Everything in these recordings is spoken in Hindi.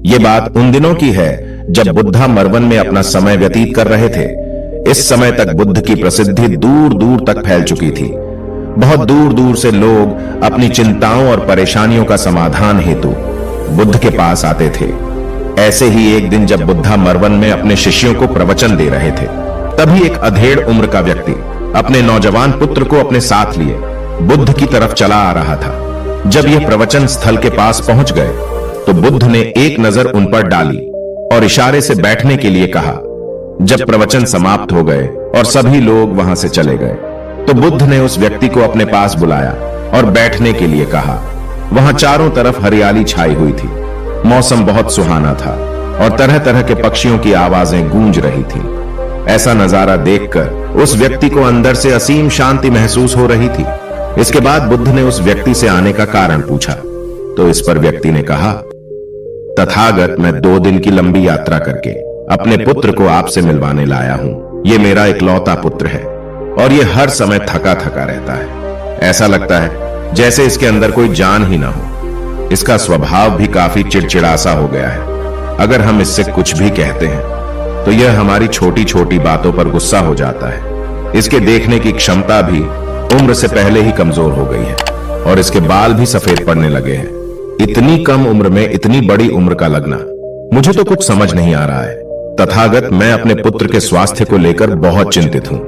ये बात उन दिनों की है जब बुद्धा मरवन में अपना समय व्यतीत कर रहे थे। इस समय तक बुद्ध की प्रसिद्धि दूर दूर तक फैल चुकी थी। बहुत दूर दूर से लोग अपनी चिंताओं और परेशानियों का समाधान हेतु बुद्ध के पास आते थे। ऐसे ही एक दिन जब बुद्धा मरवन में अपने शिष्यों को प्रवचन दे रहे थे, तभी एक अधेड़ उम्र का व्यक्ति अपने नौजवान पुत्र को अपने साथ लिए बुद्ध की तरफ चला आ रहा था। जब यह प्रवचन स्थल के पास पहुंच गए तो बुद्ध ने एक नजर उन पर डाली और इशारे से बैठने के लिए कहा। जब प्रवचन समाप्त हो गए और सभी लोग वहां से चले गए तो बुद्ध ने उस व्यक्ति को अपने पास बुलाया और बैठने के लिए कहा। वहां चारों तरफ हरियाली छाई हुई थी। मौसम बहुत सुहाना था और तरह तरह के पक्षियों की आवाजें गूंज रही थी। ऐसा नजारा देखकर उस व्यक्ति को अंदर से असीम शांति महसूस हो रही थी। इसके बाद बुद्ध ने उस व्यक्ति से आने का कारण पूछा तो इस पर व्यक्ति ने कहा, तथागत, मैं 2 दिन की लंबी यात्रा करके अपने पुत्र को आपसे मिलवाने लाया हूं। ये मेरा इकलौता पुत्र है और ये हर समय थका थका रहता है। ऐसा लगता है जैसे इसके अंदर कोई जान ही ना हो। इसका स्वभाव भी काफी चिड़चिड़ासा हो गया है। अगर हम इससे कुछ भी कहते हैं तो यह हमारी छोटी छोटी बातों पर गुस्सा हो जाता है। इसके देखने की क्षमता भी उम्र से पहले ही कमजोर हो गई है और इसके बाल भी सफेद पड़ने लगे हैं। इतनी कम उम्र में इतनी बड़ी उम्र का लगना, मुझे तो कुछ समझ नहीं आ रहा है। तथागत, मैं अपने पुत्र के स्वास्थ्य को लेकर बहुत चिंतित हूं।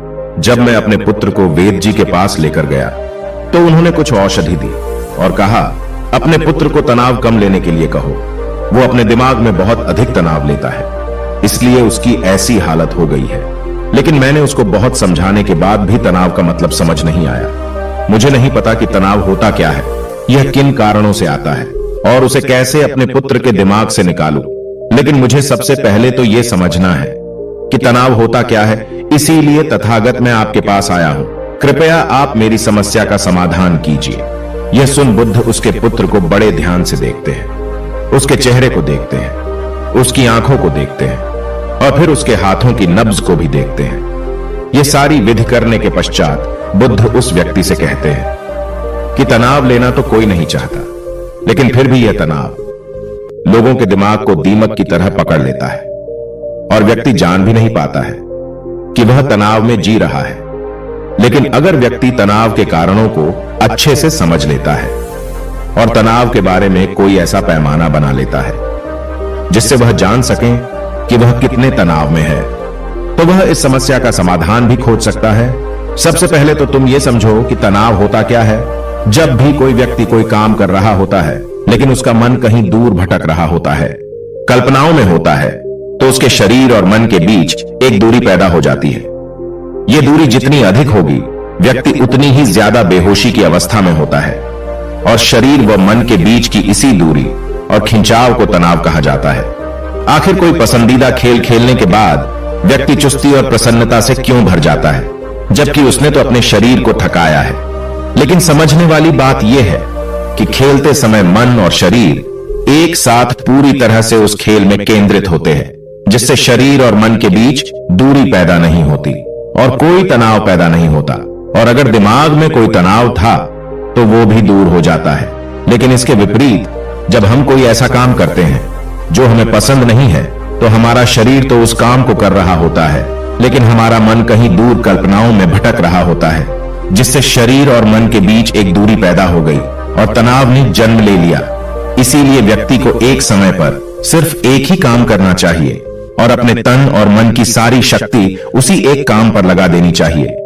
जब मैं अपने पुत्र को वेद जी के पास लेकर गया तो उन्होंने कुछ औषधि दी और कहा, अपने पुत्र को तनाव कम लेने के लिए कहो। वो अपने दिमाग में बहुत अधिक तनाव लेता है, इसलिए उसकी ऐसी हालत हो गई है। लेकिन मैंने उसको बहुत समझाने के बाद भी तनाव का मतलब समझ नहीं आया। मुझे नहीं पता कि तनाव होता क्या है, यह किन कारणों से आता है और उसे कैसे अपने पुत्र के दिमाग से निकालूं। लेकिन मुझे सबसे पहले तो यह समझना है कि तनाव होता क्या है। इसीलिए तथागत, मैं आपके पास आया हूं। कृपया आप मेरी समस्या का समाधान कीजिए। यह सुन बुद्ध उसके पुत्र को बड़े ध्यान से देखते हैं। उसके चेहरे को देखते हैं, उसकी आंखों को देखते हैं और फिर उसके हाथों की नब्ज को भी देखते हैं। यह सारी विधि करने के पश्चात बुद्ध उस व्यक्ति से कहते हैं कि तनाव लेना तो कोई नहीं चाहता, लेकिन फिर भी यह तनाव लोगों के दिमाग को दीमक की तरह पकड़ लेता है और व्यक्ति जान भी नहीं पाता है कि वह तनाव में जी रहा है। लेकिन अगर व्यक्ति तनाव के कारणों को अच्छे से समझ लेता है और तनाव के बारे में कोई ऐसा पैमाना बना लेता है जिससे वह जान सके कि वह कितने तनाव में है, तो वह इस समस्या का समाधान भी खोज सकता है। सबसे पहले तो तुम यह समझो कि तनाव होता क्या है। जब भी कोई व्यक्ति कोई काम कर रहा होता है लेकिन उसका मन कहीं दूर भटक रहा होता है, कल्पनाओं में होता है, तो उसके शरीर और मन के बीच एक दूरी पैदा हो जाती है। यह दूरी जितनी अधिक होगी, व्यक्ति उतनी ही ज्यादा बेहोशी की अवस्था में होता है और शरीर व मन के बीच की इसी दूरी और खिंचाव को तनाव कहा जाता है। आखिर कोई पसंदीदा खेल खेलने के बाद व्यक्ति चुस्ती और प्रसन्नता से क्यों भर जाता है, जबकि उसने तो अपने शरीर को थकाया है। लेकिन समझने वाली बात यह है कि खेलते समय मन और शरीर एक साथ पूरी तरह से उस खेल में केंद्रित होते हैं, जिससे शरीर और मन के बीच दूरी पैदा नहीं होती और कोई तनाव पैदा नहीं होता। और अगर दिमाग में कोई तनाव था तो वो भी दूर हो जाता है। लेकिन इसके विपरीत, जब हम कोई ऐसा काम करते हैं जो हमें पसंद नहीं है, तो हमारा शरीर तो उस काम को कर रहा होता है, लेकिन हमारा मन कहीं दूर कल्पनाओं में भटक रहा होता है, जिससे शरीर और मन के बीच एक दूरी पैदा हो गई और तनाव ने जन्म ले लिया। इसीलिए व्यक्ति को एक समय पर सिर्फ एक ही काम करना चाहिए और अपने तन और मन की सारी शक्ति उसी एक काम पर लगा देनी चाहिए,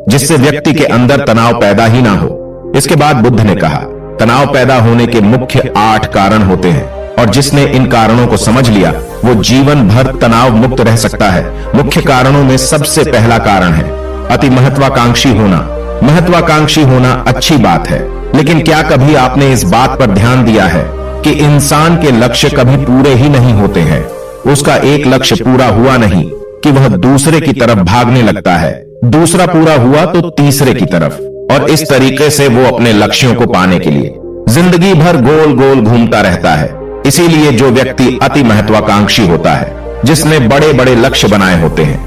जिससे व्यक्ति के अंदर तनाव पैदा ही ना हो। इसके बाद बुद्ध ने कहा, तनाव पैदा होने के मुख्य 8 कारण होते हैं और जिसने इन कारणों को समझ लिया वो जीवन भर तनाव मुक्त रह सकता है। मुख्य कारणों में सबसे पहला कारण है अति महत्वाकांक्षी होना। महत्वाकांक्षी होना अच्छी बात है, लेकिन क्या कभी आपने इस बात पर ध्यान दिया है कि इंसान के लक्ष्य कभी पूरे ही नहीं होते हैं। उसका एक लक्ष्य पूरा हुआ नहीं कि वह दूसरे की तरफ भागने लगता है, दूसरा पूरा हुआ तो तीसरे की तरफ, और इस तरीके से वो अपने लक्ष्यों को पाने के लिए जिंदगी भर गोल गोल घूमता रहता है। इसीलिए जो व्यक्ति अति महत्वाकांक्षी होता है, जिसने बड़े बड़े लक्ष्य बनाए होते हैं,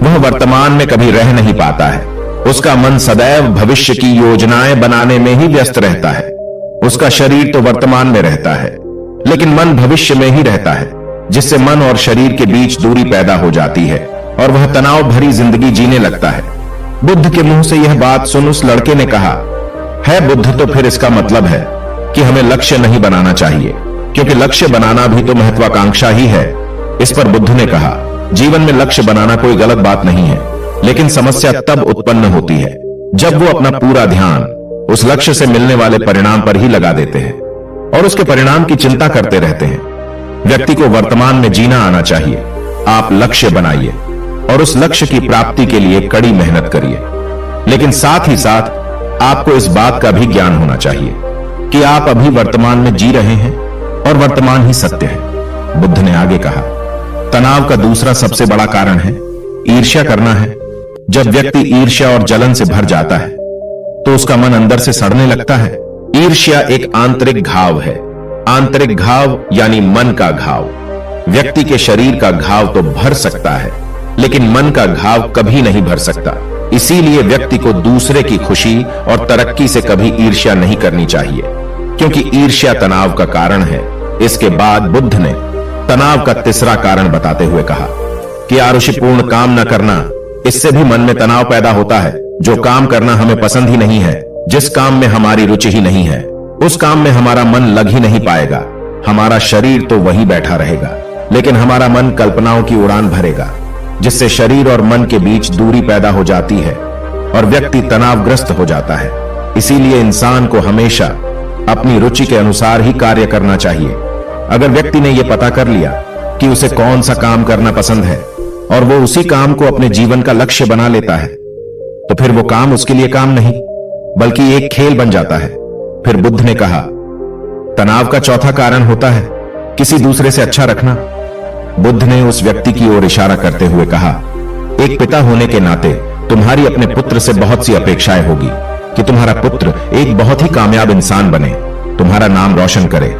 वह वर्तमान में कभी रह नहीं पाता है। उसका मन सदैव भविष्य की योजनाएं बनाने में ही व्यस्त रहता है। उसका शरीर तो वर्तमान में रहता है, लेकिन मन भविष्य में ही रहता है, जिससे मन और शरीर के बीच दूरी पैदा हो जाती है और वह तनाव भरी जिंदगी जीने लगता है। बुद्ध के मुंह से यह बात सुन उस लड़के ने कहा, है बुद्ध, तो फिर इसका मतलब है कि हमें लक्ष्य नहीं बनाना चाहिए, क्योंकि लक्ष्य बनाना भी तो महत्वाकांक्षा ही है। इस पर बुद्ध ने कहा, जीवन में लक्ष्य बनाना कोई गलत बात नहीं है, लेकिन समस्या तब उत्पन्न होती है जब वो अपना पूरा ध्यान उस लक्ष्य से मिलने वाले परिणाम पर ही लगा देते हैं और उसके परिणाम की चिंता करते रहते हैं। व्यक्ति को वर्तमान में जीना आना चाहिए। आप लक्ष्य बनाइए और उस लक्ष्य की प्राप्ति के लिए कड़ी मेहनत करिए, लेकिन साथ ही साथ आपको इस बात का भी ज्ञान होना चाहिए कि आप अभी वर्तमान में जी रहे हैं और वर्तमान ही सत्य है। बुद्ध ने आगे कहा, तनाव का दूसरा सबसे बड़ा कारण है ईर्ष्या करना है। जब व्यक्ति ईर्ष्या और जलन से भर जाता है तो उसका मन अंदर से सड़ने लगता है। ईर्ष्या एक आंतरिक घाव है। आंतरिक घाव यानी मन का घाव। व्यक्ति के शरीर का घाव तो भर सकता है, लेकिन मन का घाव कभी नहीं भर सकता। इसीलिए व्यक्ति को दूसरे की खुशी और तरक्की से कभी ईर्ष्या नहीं करनी चाहिए, क्योंकि ईर्ष्या तनाव का कारण है। इसके बाद बुद्ध ने तनाव का तीसरा कारण बताते हुए कहा कि आरुषिपूर्ण काम न करना, इससे भी मन में तनाव पैदा होता है। जो काम करना हमें पसंद ही नहीं है, जिस काम में हमारी रुचि ही नहीं है, उस काम में हमारा मन लग ही नहीं पाएगा। हमारा शरीर तो वहीं बैठा रहेगा, लेकिन हमारा मन कल्पनाओं की उड़ान भरेगा, जिससे शरीर और मन के बीच दूरी पैदा हो जाती है और व्यक्ति तनावग्रस्त हो जाता है। इसीलिए इंसान को हमेशा अपनी रुचि के अनुसार ही कार्य करना चाहिए। अगर व्यक्ति ने यह पता कर लिया कि उसे कौन सा काम करना पसंद है और वो उसी काम को अपने जीवन का लक्ष्य बना लेता है, तो फिर वो काम उसके लिए काम नहीं बल्कि एक खेल बन जाता है। फिर बुद्ध ने कहा, तनाव का चौथा कारण होता है किसी दूसरे से अच्छा रखना। बुद्ध ने उस व्यक्ति की ओर इशारा करते हुए कहा, एक पिता होने के नाते तुम्हारी अपने पुत्र से बहुत सी अपेक्षाएं होगी कि तुम्हारा पुत्र एक बहुत ही कामयाब इंसान बने, तुम्हारा नाम रोशन करे,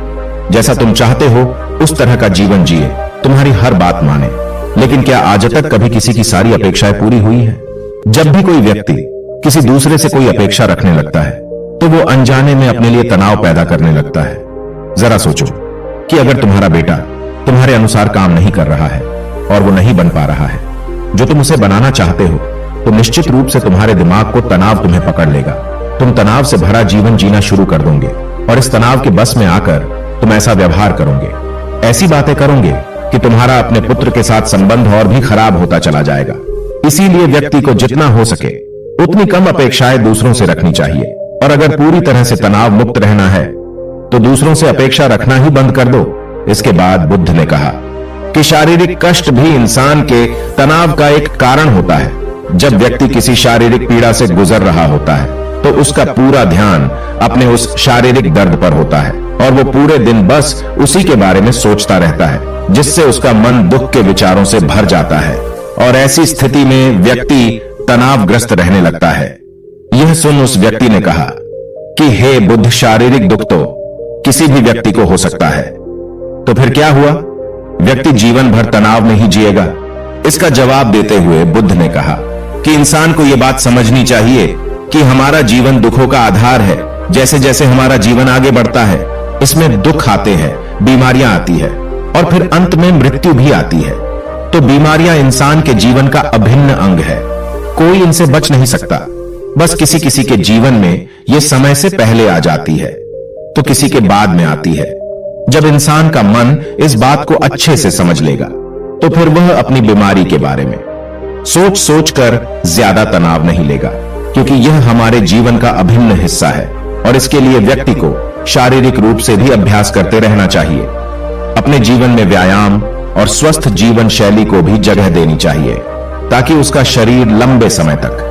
जैसा तुम चाहते हो उस तरह का जीवन जिए, तुम्हारी हर बात माने। लेकिन क्या आज तक कभी किसी की सारी अपेक्षाएं पूरी हुई है? जब भी कोई व्यक्ति किसी दूसरे से कोई अपेक्षा रखने लगता है तो वो अनजाने में अपने लिए तनाव पैदा करने लगता है। जरा सोचो कि अगर तुम्हारा बेटा तुम्हारे अनुसार काम नहीं कर रहा है और वो नहीं बन पा रहा है जो तुम उसे बनाना चाहते हो, तो निश्चित रूप से तुम्हारे दिमाग को तनाव तुम्हें पकड़ लेगा। तुम तनाव से भरा जीवन जीना शुरू कर दोगे और इस तनाव के बस में आकर तुम ऐसा व्यवहार करोगे, ऐसी बातें करोगे कि तुम्हारा अपने पुत्र के साथ संबंध और भी खराब होता चला जाएगा। इसीलिए व्यक्ति को जितना हो सके उतनी कम अपेक्षाएं दूसरों से रखनी चाहिए, और अगर पूरी तरह से तनाव मुक्त रहना है तो दूसरों से अपेक्षा रखना ही बंद कर दो। इसके बाद बुद्ध ने कहा कि शारीरिक कष्ट भी इंसान के तनाव का एक कारण होता है। जब व्यक्ति किसी शारीरिक पीड़ा से गुजर रहा होता है तो उसका पूरा ध्यान अपने उस शारीरिक दर्द पर होता है और वो पूरे दिन बस उसी के बारे में सोचता रहता है, जिससे उसका मन दुख के विचारों से भर जाता है और ऐसी स्थिति में व्यक्ति तनावग्रस्त रहने लगता है। यह सुन उस व्यक्ति ने कहा कि हे बुद्ध, शारीरिक दुख तो किसी भी व्यक्ति को हो सकता है, तो फिर क्या हुआ? व्यक्ति जीवन भर तनाव में ही जिएगा? इसका जवाब देते हुए बुद्ध ने कहा कि इंसान को यह बात समझनी चाहिए कि हमारा जीवन दुखों का आधार है। जैसे जैसे हमारा जीवन आगे बढ़ता है इसमें दुख आते हैं, बीमारियां आती है और फिर अंत में मृत्यु भी आती है। तो बीमारियां इंसान के जीवन का अभिन्न अंग है, कोई इनसे बच नहीं सकता। बस किसी किसी के जीवन में यह समय से पहले आ जाती है तो किसी के बाद में आती है। जब इंसान का मन इस बात को अच्छे से समझ लेगा तो फिर वह अपनी बीमारी के बारे में सोच सोच कर ज्यादा तनाव नहीं लेगा, क्योंकि यह हमारे जीवन का अभिन्न हिस्सा है और इसके लिए व्यक्ति को शारीरिक रूप से भी अभ्यास करते रहना चाहिए। अपने जीवन में व्यायाम और स्वस्थ जीवन शैली को भी जगह देनी चाहिए ताकि उसका शरीर लंबे समय तक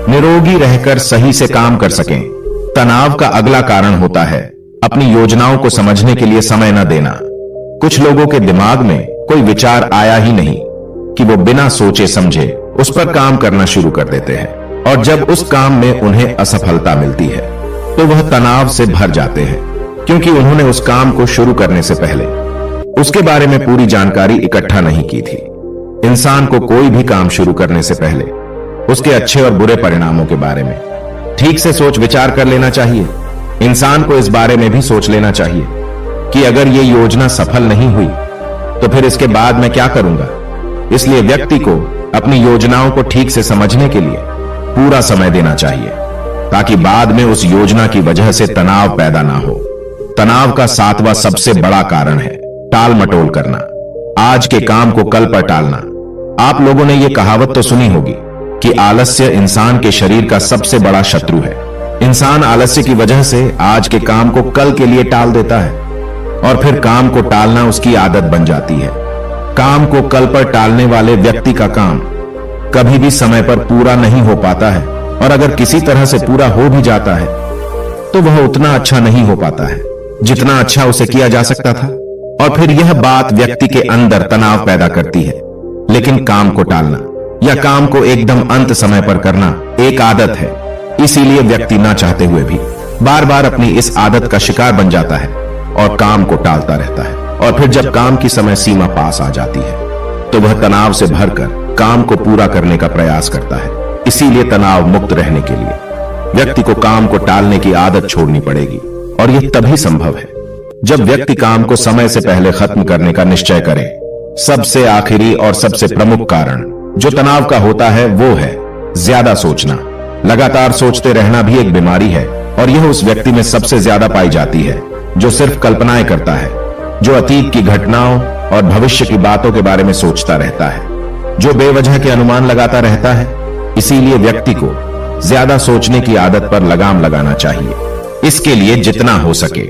निरोगी रहकर सही से काम कर सके। तनाव का अगला कारण होता है अपनी योजनाओं को समझने के लिए समय न देना। कुछ लोगों के दिमाग में कोई विचार आया ही नहीं कि वो बिना सोचे समझे उस पर काम करना शुरू कर देते हैं, और जब उस काम में उन्हें असफलता मिलती है तो वह तनाव से भर जाते हैं, क्योंकि उन्होंने उस काम को शुरू करने से पहले उसके बारे में पूरी जानकारी इकट्ठा नहीं की थी। इंसान को कोई भी काम शुरू करने से पहले उसके अच्छे और बुरे परिणामों के बारे में ठीक से सोच विचार कर लेना चाहिए। इंसान को इस बारे में भी सोच लेना चाहिए कि अगर ये योजना सफल नहीं हुई तो फिर इसके बाद मैं क्या करूंगा। इसलिए व्यक्ति को अपनी योजनाओं को ठीक से समझने के लिए पूरा समय देना चाहिए, ताकि बाद में उस योजना की वजह से तनाव पैदा ना हो। तनाव का 7वां सबसे बड़ा कारण है टाल मटोल करना, आज के काम को कल पर टालना। आप लोगों ने यह कहावत तो सुनी होगी कि आलस्य इंसान के शरीर का सबसे बड़ा शत्रु है। इंसान आलस्य की वजह से आज के काम को कल के लिए टाल देता है और फिर काम को टालना उसकी आदत बन जाती है। काम को कल पर टालने वाले व्यक्ति का काम कभी भी समय पर पूरा नहीं हो पाता है, और अगर किसी तरह से पूरा हो भी जाता है तो वह उतना अच्छा नहीं हो पाता है जितना अच्छा उसे किया जा सकता था, और फिर यह बात व्यक्ति के अंदर तनाव पैदा करती है। लेकिन काम को टालना या काम को एकदम अंत समय पर करना एक आदत है, इसीलिए व्यक्ति ना चाहते हुए भी बार बार अपनी इस आदत का शिकार बन जाता है और काम को टालता रहता है। और फिर जब काम की समय सीमा पास आ जाती है तो वह तनाव से भरकर काम को पूरा करने का प्रयास करता है। इसीलिए तनाव मुक्त रहने के लिए व्यक्ति को काम को टालने की आदत छोड़नी पड़ेगी, और यह तभी संभव है जब व्यक्ति काम को समय से पहले खत्म करने का निश्चय करे। सबसे आखिरी और सबसे प्रमुख कारण जो तनाव का होता है वो है ज्यादा सोचना। लगातार सोचते रहना भी एक बीमारी है, और यह उस व्यक्ति में सबसे ज्यादा पाई जाती है जो सिर्फ कल्पनाएं करता है, जो अतीत की घटनाओं और भविष्य की बातों के बारे में सोचता रहता है, जो बेवजह के अनुमान लगाता रहता है। इसीलिए व्यक्ति को ज्यादा सोचने की आदत पर लगाम लगाना चाहिए। इसके लिए जितना हो सके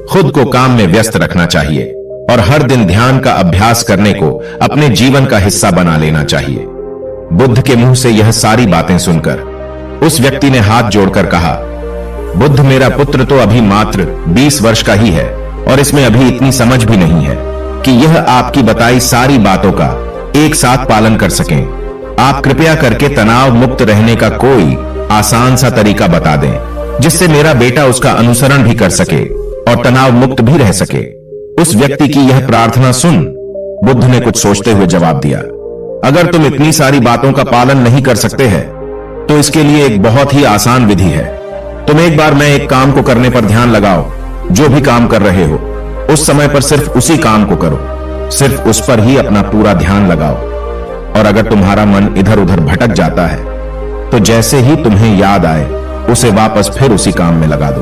खुद को काम में व्यस्त रखना चाहिए, और हर दिन ध्यान का अभ्यास करने को अपने जीवन का हिस्सा बना लेना चाहिए। बुद्ध के मुंह से यह सारी बातें सुनकर उस व्यक्ति ने हाथ जोड़कर कहा, बुद्ध, मेरा पुत्र तो अभी मात्र 20 वर्ष का ही है और इसमें अभी इतनी समझ भी नहीं है कि यह आपकी बताई सारी बातों का एक साथ पालन कर सकें। आप कृपया करके तनाव मुक्त रहने का कोई आसान सा तरीका बता दें जिससे मेरा बेटा उसका अनुसरण भी कर सके और तनाव मुक्त भी रह सके। उस व्यक्ति की यह प्रार्थना सुन बुद्ध ने कुछ सोचते हुए जवाब दिया, अगर तुम इतनी सारी बातों का पालन नहीं कर सकते हैं तो इसके लिए एक बहुत ही आसान विधि है। तुम एक बार मैं एक काम को करने पर ध्यान लगाओ, जो भी काम कर रहे हो उस समय पर सिर्फ उसी काम को करो, सिर्फ उस पर ही अपना पूरा ध्यान लगाओ। और अगर तुम्हारा मन इधर उधर भटक जाता है तो जैसे ही तुम्हें याद आए उसे वापस फिर उसी काम में लगा दो।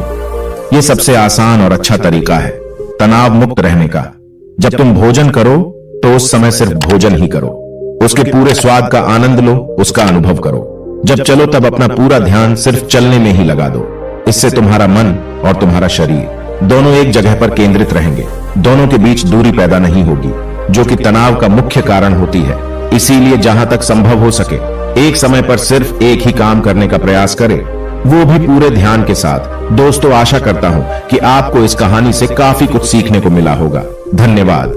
यह सबसे आसान और अच्छा तरीका है तनाव मुक्त रहने का। जब तुम भोजन करो तो उस समय सिर्फ भोजन ही करो, उसके पूरे स्वाद का आनंद लो, उसका अनुभव करो। जब चलो तब अपना पूरा ध्यान सिर्फ चलने में ही लगा दो। इससे तुम्हारा मन और तुम्हारा शरीर दोनों एक जगह पर केंद्रित रहेंगे, दोनों के बीच दूरी पैदा नहीं होगी जो कि तनाव का मुख्य कारण होती है। इसीलिए जहां तक संभव हो सके एक समय पर सिर्फ एक ही काम करने का प्रयास करें, वो भी पूरे ध्यान के साथ। दोस्तों, आशा करता हूं कि आपको इस कहानी से काफी कुछ सीखने को मिला होगा। धन्यवाद।